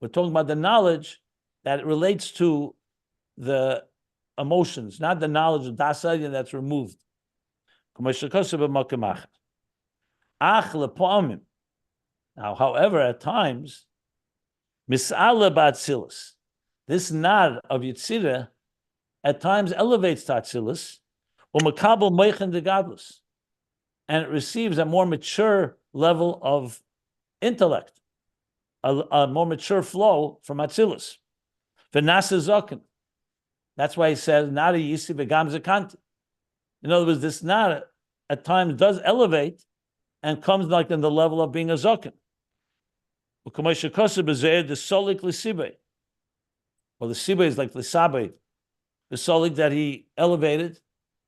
We're talking about the knowledge that relates to the emotions, not the knowledge of Das Elyon that's removed. Now, however, at times, mis'ala b'atzilus, this nar of Yetzirah at times elevates to Atzilus, u'makabel meichen de gadlus, and it receives a more mature level of intellect, a more mature flow from Atzilus. V'nasa zoken. That's why he says, nara yisi v'gam zakanti. In other words, this nara at times does elevate and comes like in the level of being a zoken. Or the sibay is like the sabay, the solik that he elevated.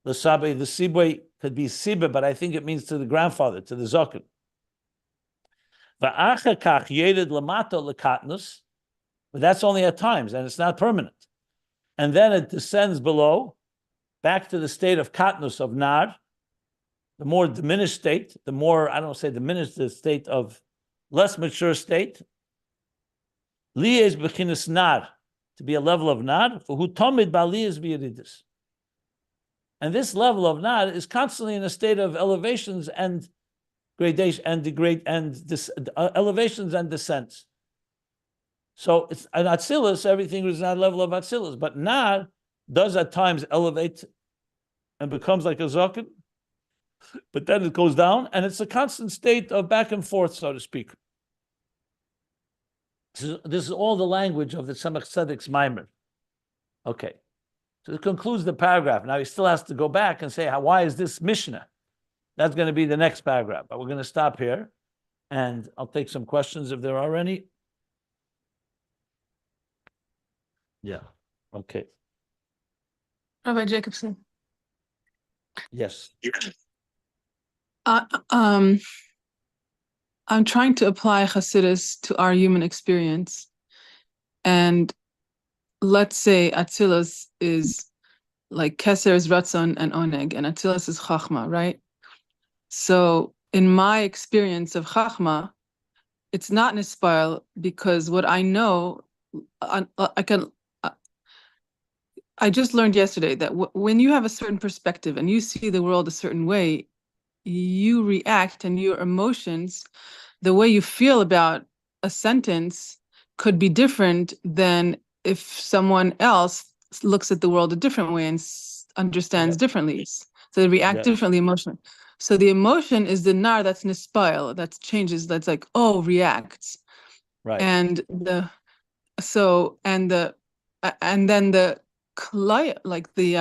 The sabay, the sibay could be sibay, but I think it means to the grandfather, to the zoken. But that's only at times, and it's not permanent. And then it descends below, back to the state of katnus, of nar, the more diminished state, the more, I don't say diminished, the state of less mature state. Li is bechinas nar, to be a level of nar, for who tomid bali is v'yeridus. And this level of nar is constantly in a state of elevations and gradation and elevations and descents. So it's an Atzilus, everything is not a level of Atzilus, but nar does at times elevate and becomes like a zokin, but then it goes down, and it's a constant state of back and forth, so to speak. This is all the language of the Tzemach Tzedek's Maimer. Okay, so it concludes the paragraph. Now he still has to go back and say, why is this Mishnah? That's going to be the next paragraph, but we're going to stop here, and I'll take some questions if there are any. Yeah, okay. Rabbi Jacobson. Yes. I'm trying to apply Hasidus to our human experience. And let's say Atzilus is like Keser is Ratzon and Oneg, and Atzilus is Chachma, right? So in my experience of Chachma, it's not Nispal because what I know, I just learned yesterday that when you have a certain perspective and you see the world a certain way, you react, and your emotions, the way you feel about a sentence could be different than if someone else looks at the world a different way and understands differently. So they react differently emotionally. So the emotion is the nar that's nispile, that changes, that's like, reacts. Right. And then the klaya, like the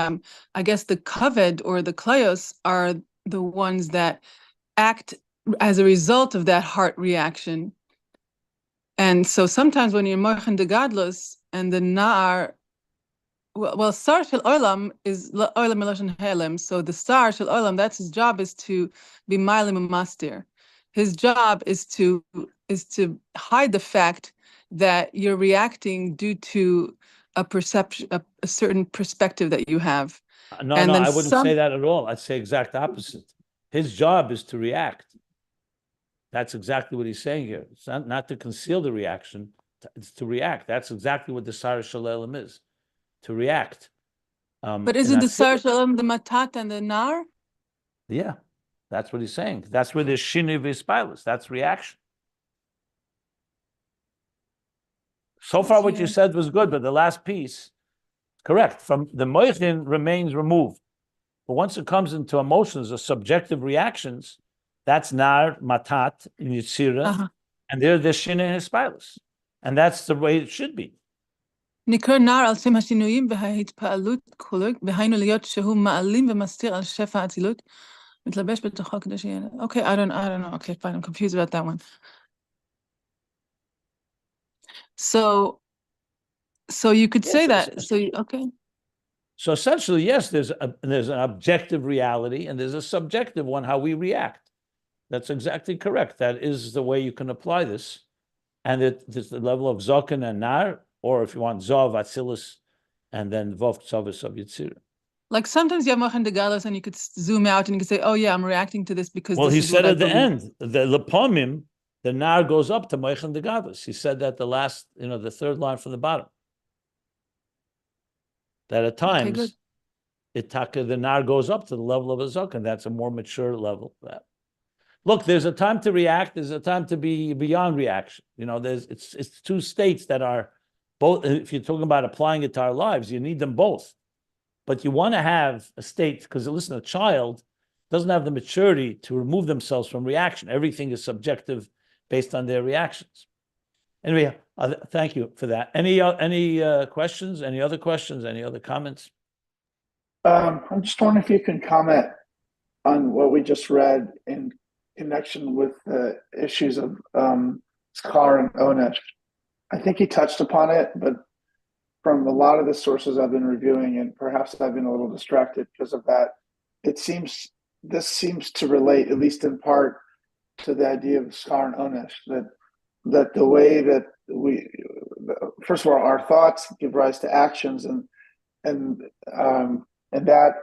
I guess the kaved or the klayos are the ones that act as a result of that heart reaction. And so sometimes when you're mochen de gadlus and the nar, well, sar shel olam is olam meloshen helem. So the sar shel olam, that's his job, is to be milim and mastir. His job is to hide the fact that you're reacting due to a perception, a certain perspective that you have. No, I wouldn't say that at all. I'd say exact opposite. His job is to react. That's exactly what he's saying here. It's not to conceal the reaction, it's to react. That's exactly what the Sar Shalem is, to react. But isn't the Sar Shalem the Matat and the Nar? Yeah, that's what he's saying. That's where there's Shinu V'Spilus. That's reaction. So far, what you said was good, but the last piece, correct. From the Moichin remains removed. But once it comes into emotions or subjective reactions, that's Nar, Matat, in Yetzirah, and they're the Shina and Hispilus. And that's the way it should be. נקרא נער על שם השינויים וההתפעלות כולו, והיינו להיות שהוא מעלים ומסתיר על שפע האצילות, מתלבש בתוכו כדי שיהיה... Okay, I don't know. Okay, fine, I'm confused about that one. So you could say that. Okay. So essentially, yes, there's an objective reality and there's a subjective one, how we react. That's exactly correct. That is the way you can apply this. And there's the level of Zokin and Nar, or if you want Zov, Atzilus, and then Vov Tzavis of Yetzirah. Like sometimes you have Mochen de Galos and you could zoom out and you could say, oh yeah, I'm reacting to this because well, this he is said what at the end, the Lepomim, the Nar goes up to Mochen de Galos. He said that the last, the third line from the bottom. That at times, the Nar goes up to the level of a Zokin. That's a more mature level. Look, there's a time to react. There's a time to be beyond reaction. It's two states that are both. If you're talking about applying it to our lives, you need them both. But you want to have a state, because listen, a child doesn't have the maturity to remove themselves from reaction. Everything is subjective based on their reactions. Anyway, thank you for that. Any questions? Any other questions? Any other comments? I'm just wondering if you can comment on what we just read in connection with the issues of Skar and Onesh. I think he touched upon it, but from a lot of the sources I've been reviewing, and perhaps I've been a little distracted because of that, this seems to relate, at least in part, to the idea of Skar and Onesh, that the way that we, first of all, our thoughts give rise to actions, and that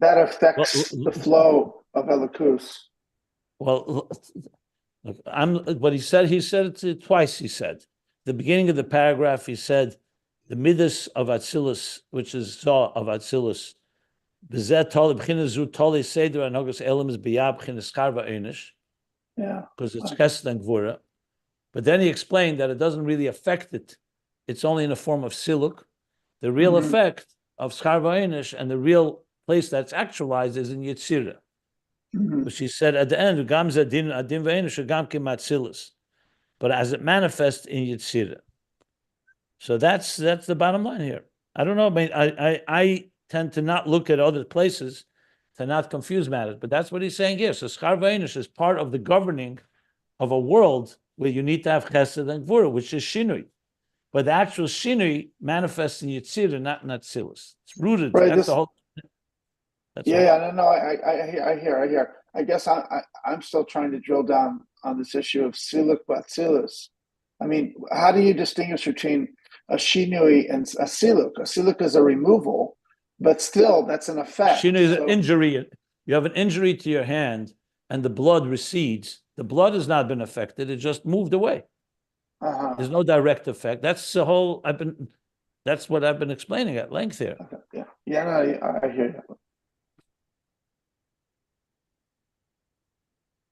affects the flow of Elikus. Well, Look, what he said it twice. He said, the beginning of the paragraph, he said, the midas of Atzilus, which is Zoh of Atzilus, because it's chesed and gvura. But then he explained that it doesn't really affect it. It's only in the form of siluk. The real effect of schar v'einish and the real place that's actualized is in Yetzirah. Which he said at the end, gam zadin adin v'einish gam Atzilus. But as it manifests in Yetzirah. So that's the bottom line here. I don't know. I mean, I tend to not look at other places to not confuse matters, but that's what he's saying here. So schar v'einish is part of the governing of a world where you need to have chesed and gvura, which is shinui. But the actual shinui manifests in Yetzirah, not in Atzilus. It's rooted. Right, That's the whole. That's no, I hear. I guess I'm still trying to drill down on this issue of Siluk Atzilus. I mean, how do you distinguish between a shinui and a Siluk? A Siluk is a removal, but still that's an effect. Shinui is an injury. You have an injury to your hand, and the blood recedes. The blood has not been affected; it just moved away. There's no direct effect. That's the whole. That's what I've been explaining at length here. Okay. I hear you.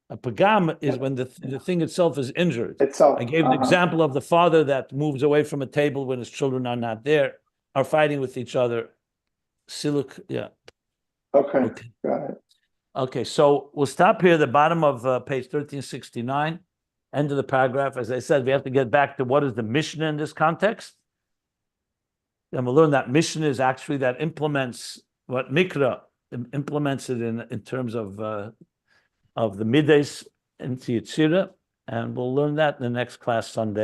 A pagam is when the thing itself is injured. Itself. I gave an example of the father that moves away from a table when his children are not there, are fighting with each other. Siluk, yeah. Okay, got it. Okay, so we'll stop here at the bottom of page 1369, end of the paragraph. As I said, we have to get back to what is the Mishnah in this context. And we'll learn that Mishnah is actually that implements what Mikra implements it in terms of the midas into Yetzirah, and we'll learn that in the next class Sunday.